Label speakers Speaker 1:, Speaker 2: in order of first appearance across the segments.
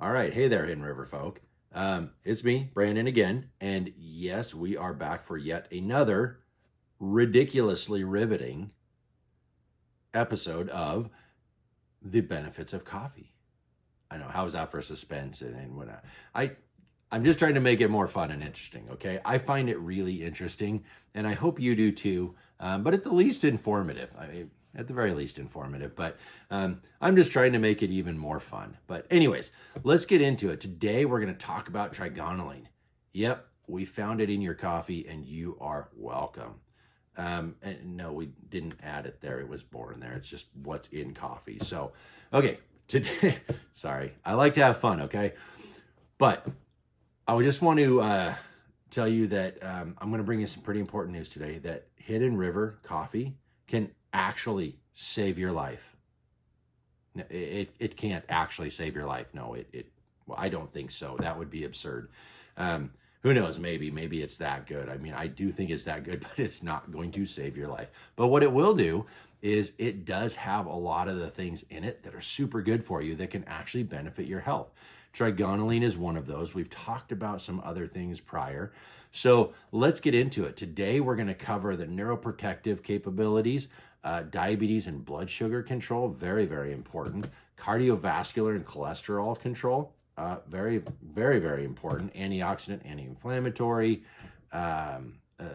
Speaker 1: All right. Hey there, Hidden River folk. It's me, Brandon, again. And yes, we are back for yet another ridiculously riveting episode of The Benefits of Coffee. I know. How's that for suspense and whatnot? I'm just trying to make it more fun and interesting, okay? I find it really interesting, and I hope you do too, but at the least informative. I mean, at the very least informative, but I'm just trying to make it even more fun. But anyways, let's get into it. Today, we're going to talk about trigonelline. Yep, we found it in your coffee, and you are welcome. And no, we didn't add it there. It was born there. It's just what's in coffee. So, okay, today, sorry, I like to have fun, okay? But I would just want to tell you that I'm going to bring you some pretty important news today, that Hidden River coffee can actually save your life. It can't actually save your life. No, well, I don't think so. That would be absurd. Who knows? Maybe it's that good. I mean, I do think it's that good, but it's not going to save your life. But what it will do is it does have a lot of the things in it that are super good for you that can actually benefit your health. Trigonelline is one of those. We've talked about some other things prior. So let's get into it. Today, we're going to cover the neuroprotective capabilities, diabetes and blood sugar control, very, very important. Cardiovascular and cholesterol control, very, very, very important. Antioxidant, anti-inflammatory,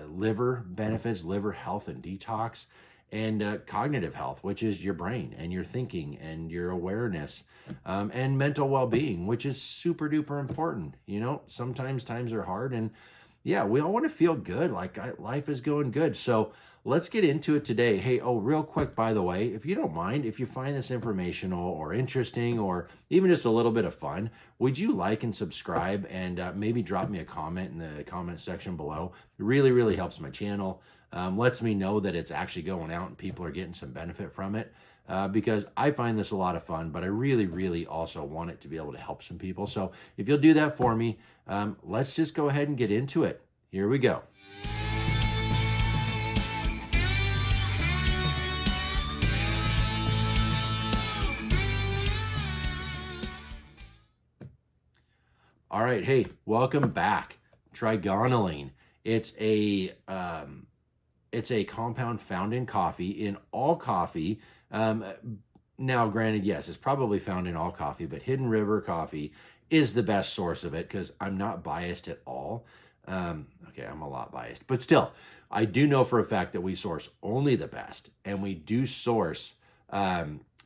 Speaker 1: liver benefits, liver health and detox, and cognitive health, which is your brain and your thinking and your awareness, and mental well-being, which is super duper important. You know, sometimes times are hard, and yeah, we all want to feel good, like life is going good. So let's get into it today. Hey, real quick, by the way, if you don't mind, if you find this informational or interesting or even just a little bit of fun, would you like and subscribe and maybe drop me a comment in the comment section below? It really, really helps my channel. Lets me know that it's actually going out and people are getting some benefit from it, because I find this a lot of fun, but I really, really also want it to be able to help some people. So if you'll do that for me, let's just go ahead and get into it. Here we go. All right, hey, welcome back. Trigonelline. It's a compound found in coffee, in all coffee. Now, granted, yes, it's probably found in all coffee, but Hidden River coffee is the best source of it because I'm not biased at all. Okay, I'm a lot biased, but still, I do know for a fact that we source only the best, and we do source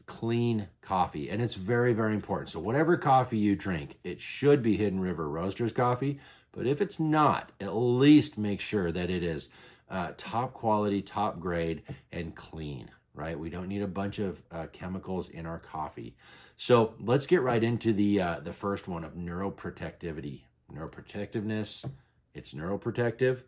Speaker 1: clean coffee, and it's very, very important. So whatever coffee you drink, it should be Hidden River Roasters coffee, but if it's not, at least make sure that it is top quality, top grade, and clean, right? We don't need a bunch of chemicals in our coffee. So let's get right into the first one of neuroprotectivity. Neuroprotectiveness, it's neuroprotective.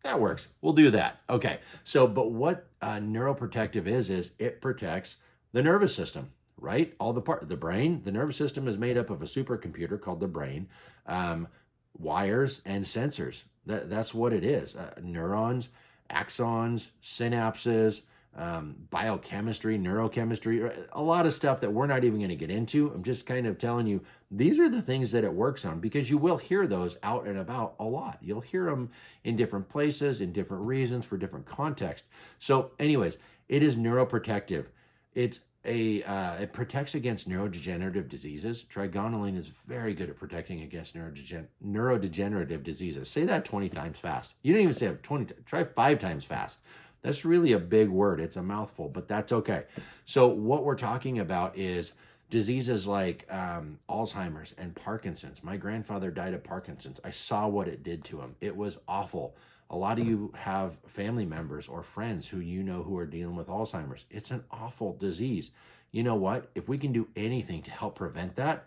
Speaker 1: That works. We'll do that. Okay. So, but what neuroprotective is it protects the nervous system, right? The brain, the nervous system is made up of a supercomputer called the brain, wires and sensors. That's what it is. Neurons, axons, synapses, biochemistry, neurochemistry, a lot of stuff that we're not even going to get into. I'm just kind of telling you, these are the things that it works on, because you will hear those out and about a lot. You'll hear them in different places, in different reasons, for different context. So anyways, it is neuroprotective. It protects against neurodegenerative diseases. Trigonelline is very good at protecting against neurodegenerative diseases. Say that 20 times fast. You didn't even say it 20, try 5 times fast. That's really a big word. It's a mouthful, but that's okay. So what we're talking about is diseases like Alzheimer's and Parkinson's. My grandfather died of Parkinson's. I saw what it did to him. It was awful. A lot of you have family members or friends who you know who are dealing with Alzheimer's. It's an awful disease. You know what? If we can do anything to help prevent that,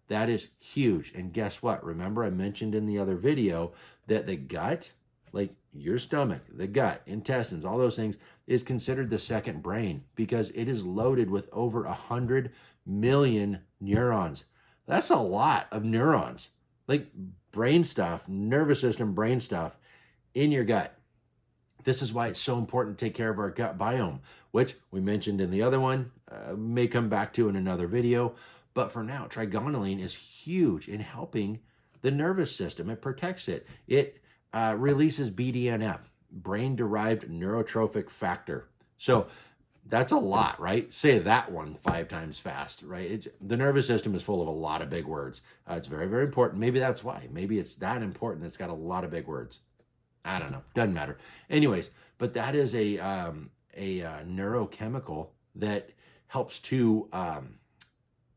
Speaker 1: that is huge. And guess what? Remember I mentioned in the other video that the gut, like your stomach, the gut, intestines, all those things, is considered the second brain because it is loaded with over 100 million neurons. That's a lot of neurons, like brain stuff, nervous system, brain stuff in your gut. This is why it's so important to take care of our gut biome, which we mentioned in the other one, may come back to in another video. But for now, trigonelline is huge in helping the nervous system. It protects it. It releases BDNF, brain-derived neurotrophic factor. So that's a lot, right? Say that one 5 times fast, right? The nervous system is full of a lot of big words. It's very, very important. Maybe that's why. Maybe it's that important. It's got a lot of big words. I don't know. Doesn't matter. Anyways, but that is a neurochemical that helps to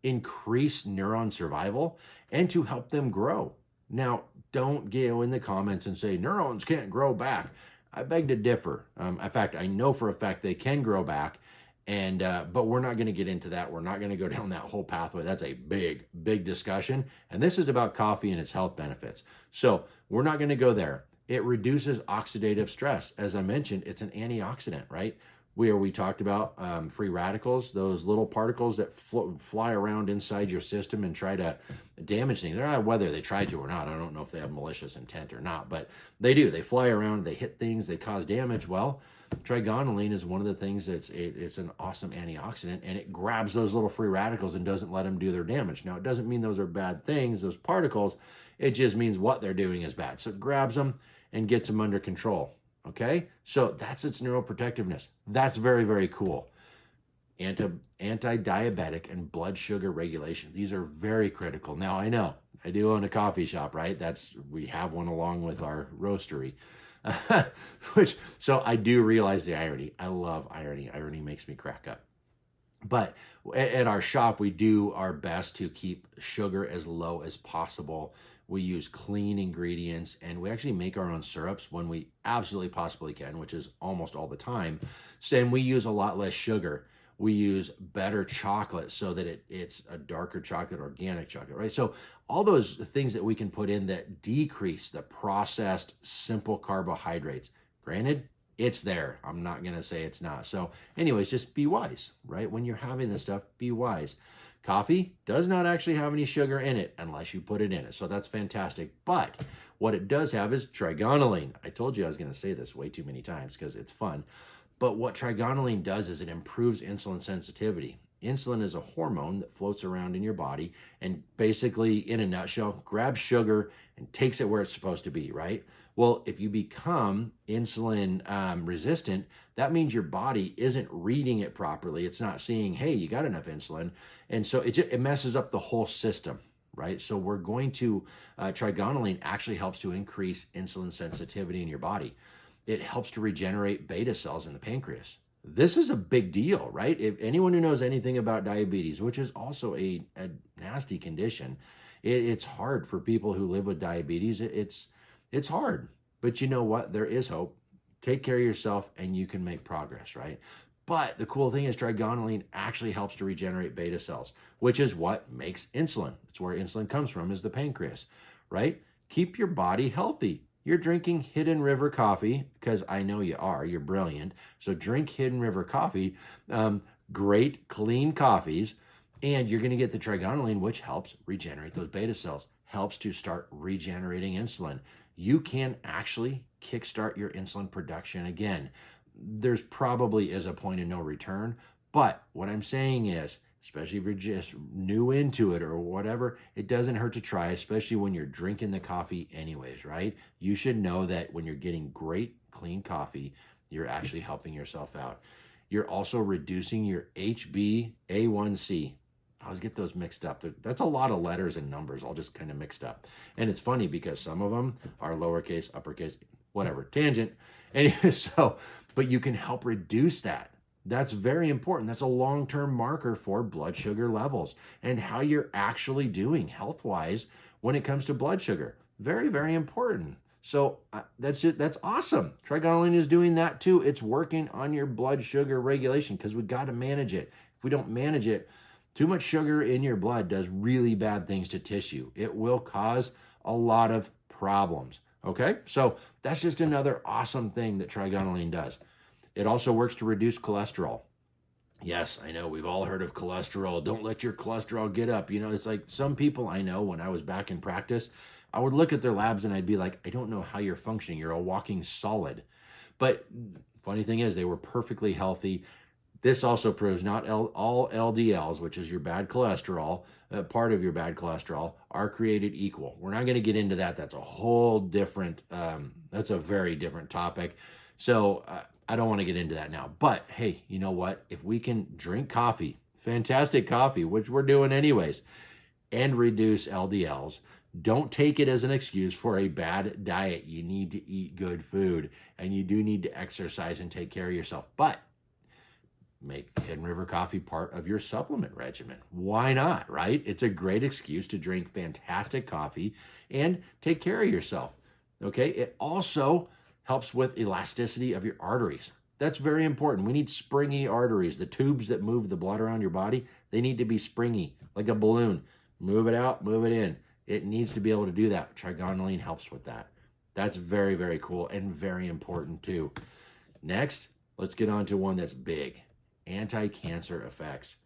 Speaker 1: increase neuron survival and to help them grow. Now, don't go in the comments and say neurons can't grow back. I beg to differ. In fact, I know for a fact they can grow back, and but we're not going to get into that. We're not going to go down that whole pathway. That's a big, big discussion, and this is about coffee and its health benefits. So we're not going to go there. It reduces oxidative stress. As I mentioned, it's an antioxidant, right? Where we talked about free radicals, those little particles that fly around inside your system and try to damage things. Whether they try to or not, I don't know if they have malicious intent or not, but they do. They fly around, they hit things, they cause damage. Well, trigonelline is one of the things that's it's an awesome antioxidant, and it grabs those little free radicals and doesn't let them do their damage. Now, it doesn't mean those are bad things, those particles. It just means what they're doing is bad. So it grabs them and gets them under control. Okay, so that's its neuroprotectiveness. That's very, very cool. Anti-diabetic and blood sugar regulation. These are very critical. Now, I know I do own a coffee shop, right? We have one along with our roastery, so I do realize the irony. I love irony. Irony makes me crack up. But at our shop, we do our best to keep sugar as low as possible. We use clean ingredients, and we actually make our own syrups when we absolutely possibly can, which is almost all the time. And we use a lot less sugar. We use better chocolate so that it's a darker chocolate, organic chocolate, right? So all those things that we can put in that decrease the processed simple carbohydrates. Granted, it's there. I'm not going to say it's not. So anyways, just be wise, right? When you're having this stuff, be wise. Coffee does not actually have any sugar in it unless you put it in it. So that's fantastic. But what it does have is trigonelline. I told you I was going to say this way too many times because it's fun. But what trigonelline does is it improves insulin sensitivity. Insulin is a hormone that floats around in your body and basically, in a nutshell, grabs sugar and takes it where it's supposed to be, right? Well, if you become insulin resistant, that means your body isn't reading it properly. It's not seeing, hey, you got enough insulin. And so it messes up the whole system, right? So we're going to, trigonelline actually helps to increase insulin sensitivity in your body. It helps to regenerate beta cells in the pancreas. This is a big deal, right? If anyone who knows anything about diabetes, which is also a nasty condition, it's hard for people who live with diabetes. It's hard, but you know what? There is hope. Take care of yourself and you can make progress, right? But the cool thing is trigonelline actually helps to regenerate beta cells, which is what makes insulin. It's where insulin comes from, is the pancreas, right? Keep your body healthy. You're drinking Hidden River coffee, because I know you are. You're brilliant. So drink Hidden River coffee, great, clean coffees, and you're going to get the trigonelline, which helps regenerate those beta cells, helps to start regenerating insulin. You can actually kickstart your insulin production again. There's probably is a point of no return, but what I'm saying is, especially if you're just new into it or whatever, it doesn't hurt to try, especially when you're drinking the coffee anyways, right? You should know that when you're getting great, clean coffee, you're actually helping yourself out. You're also reducing your HbA1c. I always get those mixed up. That's a lot of letters and numbers all just kind of mixed up. And it's funny because some of them are lowercase, uppercase, whatever, tangent. Anyway, but you can help reduce that. That's very important. That's a long-term marker for blood sugar levels and how you're actually doing health-wise when it comes to blood sugar. Very, very important. So that's it. That's awesome. Trigonelline is doing that too. It's working on your blood sugar regulation because we got to manage it. If we don't manage it, too much sugar in your blood does really bad things to tissue. It will cause a lot of problems. Okay? So that's just another awesome thing that trigonelline does. It also works to reduce cholesterol. Yes, I know we've all heard of cholesterol. Don't let your cholesterol get up. You know, it's like some people I know when I was back in practice, I would look at their labs and I'd be like, I don't know how you're functioning. You're a walking solid. But funny thing is, they were perfectly healthy, This also proves not all LDLs, which is your bad cholesterol, part of your bad cholesterol, are created equal. We're not going to get into that. That's a whole different, that's a very different topic. So I don't want to get into that now. But hey, you know what? If we can drink coffee, fantastic coffee, which we're doing anyways, and reduce LDLs, don't take it as an excuse for a bad diet. You need to eat good food, and you do need to exercise and take care of yourself. But make Hidden River coffee part of your supplement regimen. Why not, right? It's a great excuse to drink fantastic coffee and take care of yourself. Okay, it also helps with elasticity of your arteries. That's very important. We need springy arteries. The tubes that move the blood around your body, they need to be springy, like a balloon. Move it out, move it in. It needs to be able to do that. Trigonelline helps with that. That's very, very cool and very important too. Next, let's get on to one that's big. Anti-cancer effects.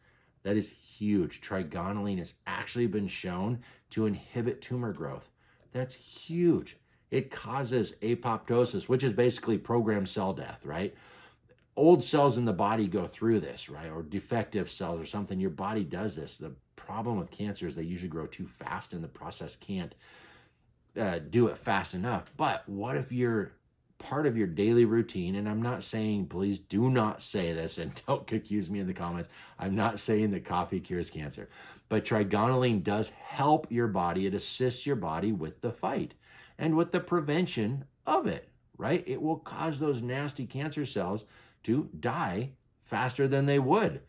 Speaker 1: That is huge. Trigonelline has actually been shown to inhibit tumor growth. That's huge. It causes apoptosis, which is basically programmed cell death, right? Old cells in the body go through this, right? Or defective cells or something. Your body does this. The problem with cancer is they usually grow too fast and the process can't do it fast enough. But what if you're part of your daily routine, and I'm not saying, please do not say this and don't accuse me in the comments, I'm not saying that coffee cures cancer, but Trigonelline does help your body. It assists your body with the fight and with the prevention of it, right? It will cause those nasty cancer cells to die faster than they would.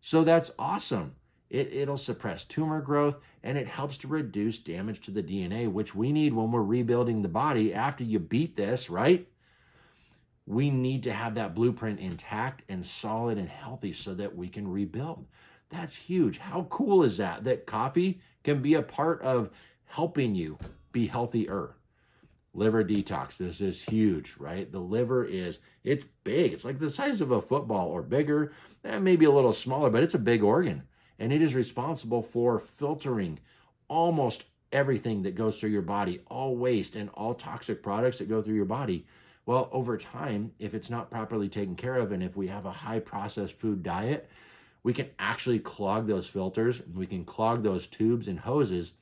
Speaker 1: So that's awesome. It'll suppress tumor growth, and it helps to reduce damage to the DNA, which we need when we're rebuilding the body after you beat this, right? We need to have that blueprint intact and solid and healthy so that we can rebuild. That's huge. How cool is that? That coffee can be a part of helping you be healthier. Liver detox. This is huge, right? The liver it's big. It's like the size of a football or bigger, maybe a little smaller, but it's a big organ. And it is responsible for filtering almost everything that goes through your body, all waste and all toxic products that go through your body. Well, over time, if it's not properly taken care of, and if we have a high processed food diet, we can actually clog those filters, and we can clog those tubes and hoses,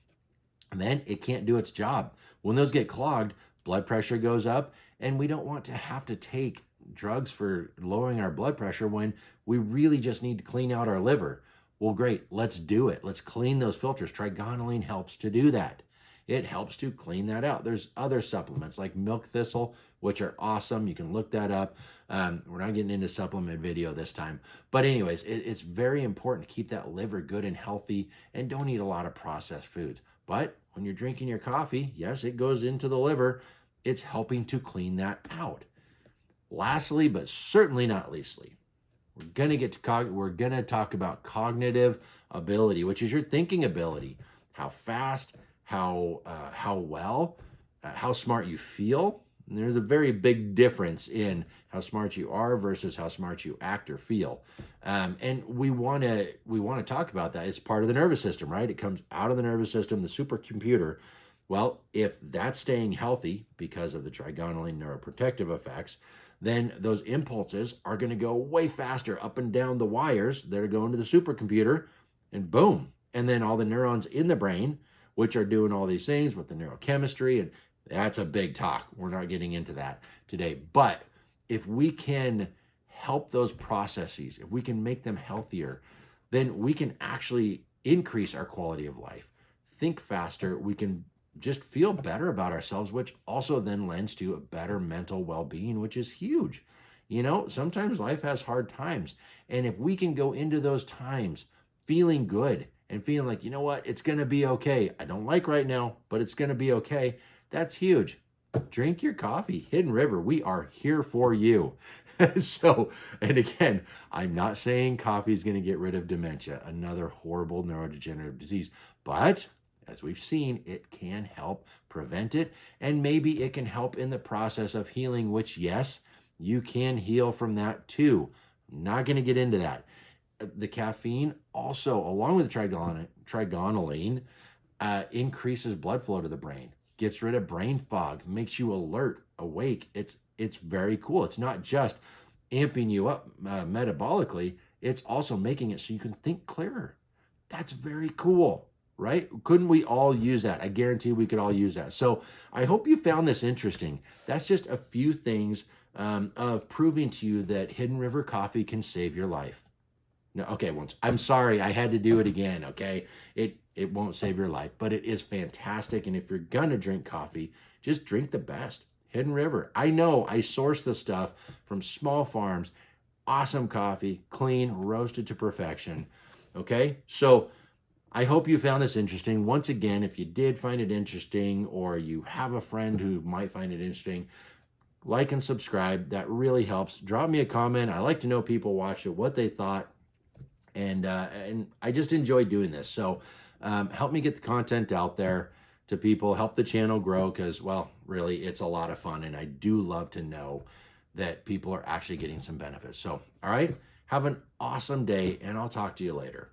Speaker 1: and then it can't do its job. When those get clogged, blood pressure goes up, and we don't want to have to take drugs for lowering our blood pressure when we really just need to clean out our liver. Well, great, let's do it. Let's clean those filters. Trigonelline helps to do that. It helps to clean that out. There's other supplements like milk thistle, which are awesome. You can look that up. We're not getting into supplement video this time. But anyways, it's very important to keep that liver good and healthy, and don't eat a lot of processed foods. But when you're drinking your coffee, yes, it goes into the liver. It's helping to clean that out. Lastly, but certainly not leastly, we're going to talk about cognitive ability, which is your thinking ability. How fast, how well, how smart you feel. And there's a very big difference in how smart you are versus how smart you act or feel. And we want to talk about that. It's part of the nervous system, right? It comes out of the nervous system, the supercomputer. Well, if that's staying healthy because of the Trigonelline neuroprotective effects, then those impulses are going to go way faster up and down the wires that are going to the supercomputer, and boom. And then all the neurons in the brain, which are doing all these things with the neurochemistry, and that's a big talk. We're not getting into that today. But if we can help those processes, if we can make them healthier, then we can actually increase our quality of life, think faster, we can just feel better about ourselves, which also then lends to a better mental well-being, which is huge. You know, sometimes life has hard times. And if we can go into those times feeling good and feeling like, you know what, it's going to be okay. I don't like right now, but it's going to be okay. That's huge. Drink your coffee. Hidden River, we are here for you. So, and again, I'm not saying coffee is going to get rid of dementia, another horrible neurodegenerative disease, but as we've seen, it can help prevent it, and maybe it can help in the process of healing, which, yes, you can heal from that too. I'm not going to get into that. The caffeine also, along with Trigonelline, increases blood flow to the brain, gets rid of brain fog, makes you alert, awake. It's very cool. It's not just amping you up metabolically. it's also making it so you can think clearer. That's very cool, right? Couldn't we all use that? I guarantee we could all use that. So I hope you found this interesting. That's just a few things of proving to you that Hidden River coffee can save your life. No, okay, once. I'm sorry, I had to do it again, okay? It won't save your life, but it is fantastic. And if you're gonna drink coffee, just drink the best. Hidden River. I know I source the stuff from small farms. Awesome coffee, clean, roasted to perfection. Okay, so I hope you found this interesting. Once again, if you did find it interesting or you have a friend who might find it interesting, like and subscribe. That really helps. Drop me a comment. I like to know people watched it, what they thought, and I just enjoy doing this. So help me get the content out there to people, help the channel grow, because, well, really, it's a lot of fun, and I do love to know that people are actually getting some benefits. So, all right, have an awesome day, and I'll talk to you later.